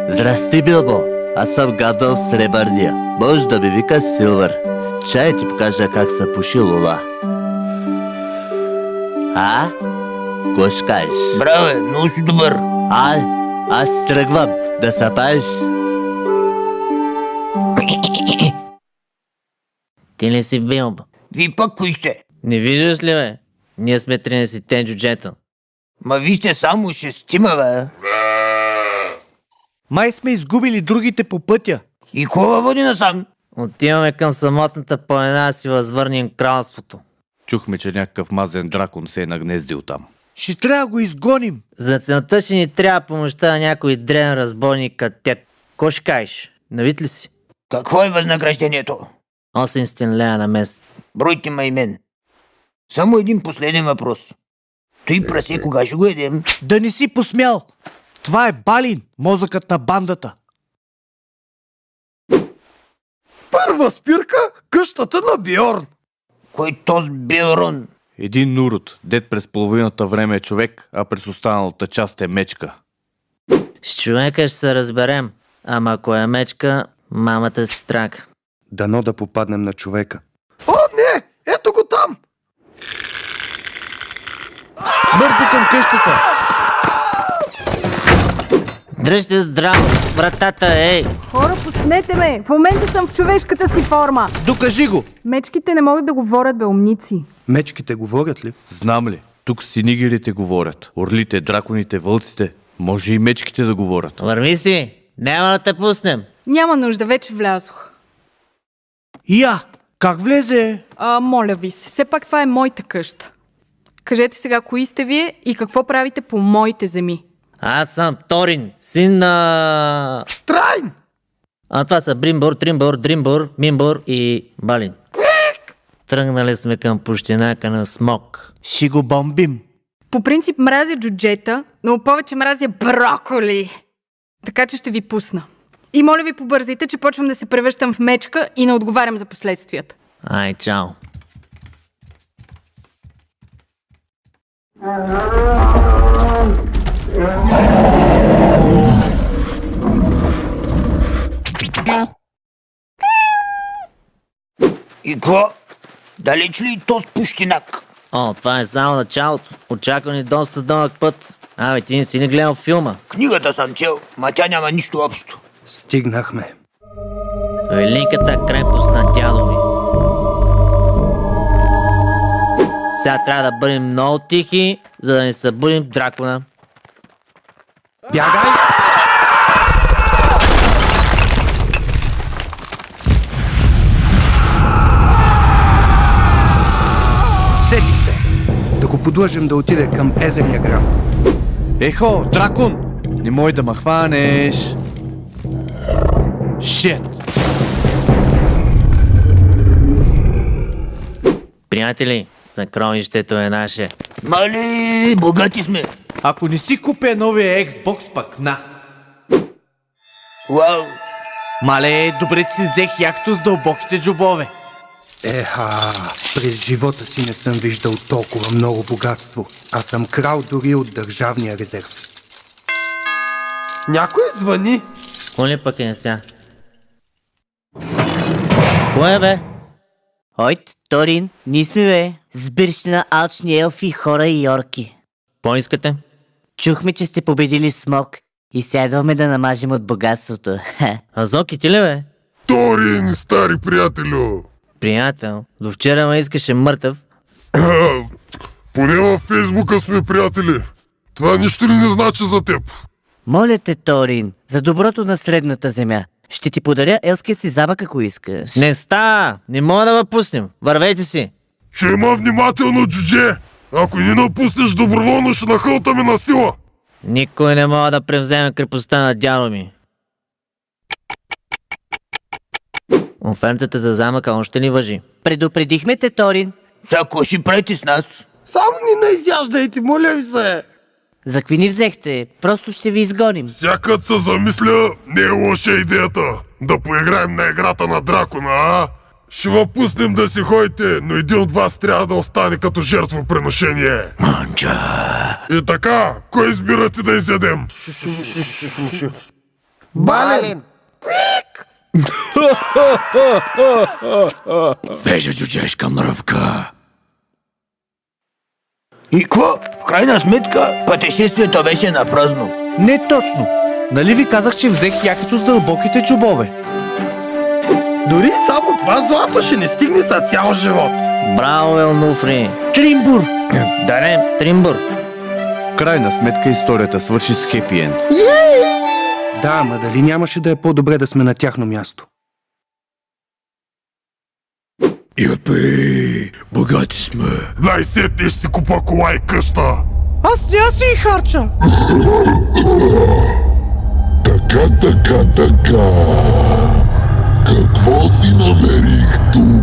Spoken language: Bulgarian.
Здрасти, Билбо. Аз съм Гандалф Сребърния. Може да ми вика Силвър. Чай ти покажа как се пуши лула. Ко ще кажеш? Браво, много си добър. Аз тръгвам да се паеш. Ти ли си Билбо? Вие пък кои сте? Не виждаш ли, бе? Ние сме 13-те джуджета. Ма ви сте само 6, бе. Май сме изгубили другите по пътя. И кога води насам? Отиваме към самотната планина да си възвърнем кралството. Чухме, че някакъв мазен дракон се е нагнездил там. Ще трябва да го изгоним. За целта ще ни трябва помощта на някой древен разбойник като теб. Ко ще кажеш? Навид ли си? Какво е възнаграждението? 800 лева на месец. Бройте ме и мен. Само един последен въпрос. Той прасе кога ще го едем? Да не си посмял. Това е Балин, мозъкът на бандата. Първа спирка – къщата на Бьорн. Кой този Бьорн? Един Нурут, дед през половината време е човек, а през останалата част е мечка. С човека ще се разберем. Ама ако е мечка, мамата си страга. Дано да попаднем на човека. О, не! Ето го там! Бързо към къщата. Дръжте здраво вратата, ей! Хора, пуснете ме! В момента съм в човешката си форма. Докажи го. Мечките не могат да говорят, бе, умници. Мечките говорят ли? Знам ли, тук синигерите говорят. Орлите, драконите, вълците. Може и мечките да говорят. Върви си! Няма да те пуснем! Няма нужда, вече влязох. Как влезе? Моля ви се, все пак това е моята къща. Кажете сега, кои сте вие и какво правите по моите земи? Аз съм Торин, син на... Трайн! А това са Бримбор, Тримбор, Дримбор, Мимбор и Балин. Тръгнали сме към пущинака на Смок. Ще го бомбим. По принцип мразя джуджета, но повече мразя броколи. Така че ще ви пусна. И моля ви побързайте, че почвам да се превръщам в мечка и не отговарям за последствията. Ай, чао. И какво? Далеч ли този пущинак? О, това е само началото. Очаква ни доста дълъг път. Абе, ти не си не гледал филма. Книгата съм чел, ма тя няма нищо общо. Стигнахме. Великата крепост на дядо ми. Сега трябва да бъдем много тихи, за да не събудим дракона. Бягай! Сети се! Да го подлъжим да отиде към езерния град. Ехо, дракон! Не мой да ма хванеш! Шет! Приятели, съкровището е наше. Мале, богати сме! Ако не си купя новия Xbox, пък на. Вау! Мале, добре че си взех яхто с дълбоките джобове. През живота си не съм виждал толкова много богатство. Аз съм крал дори от държавния резерв. Някой звъни. Коли пък е сега? Кое бе? Ойт, Торин, ние сме бе. Сбирщина алчни елфи, хора и орки. По-искате? Чухме, че сте победили Смок и сядваме да намажем от богатството. Азоки ти ли бе? Торин, стари приятелю! Приятел, до вчера ме искаше мъртъв. Поне във Фейсбука сме приятели. Това нищо ли не значи за теб? Моля те, Торин, за доброто на средната земя. Ще ти подаря елския си замък, ако искаш. Не става! Не мога да ме пуснем. Вървете си! Че има внимателно, джудже! Ако не напуснеш доброволно, ще нахълтаме на сила! Никой не мога да превземе крепостта на дядо ми. Офертата за замъка още ни важи. Предупредихме те, Торин. Сега какво ще правите с нас? Само ни не изяждайте, моля ви се! За какви ни взехте? Просто ще ви изгоним. Сякът се замисля, не е лоша идеята. Да поиграем на играта на дракона, а? ще ви пуснем да си ходите, но един от вас трябва да остане като жертвоприношение. Манча. И така, кой избирате да изядем? Бален. Свежа джуджешка мръвка. И какво? В крайна сметка, пътешествието беше на празно. Не точно. Нали ви казах, че взех якито с дълбоките чубове? Дори само това злато ще не стигне за цял живот. Браво, Елнуфри! Тримбур! Да не, Тримбур! В крайна сметка историята свърши с хепи енд. Да, ама дали нямаше да е по-добре да сме на тяхно място? Япи, богати сме. Най-сетне ще си купа кола и къща. Аз няма си и харча! Така. Какво си намерих тук?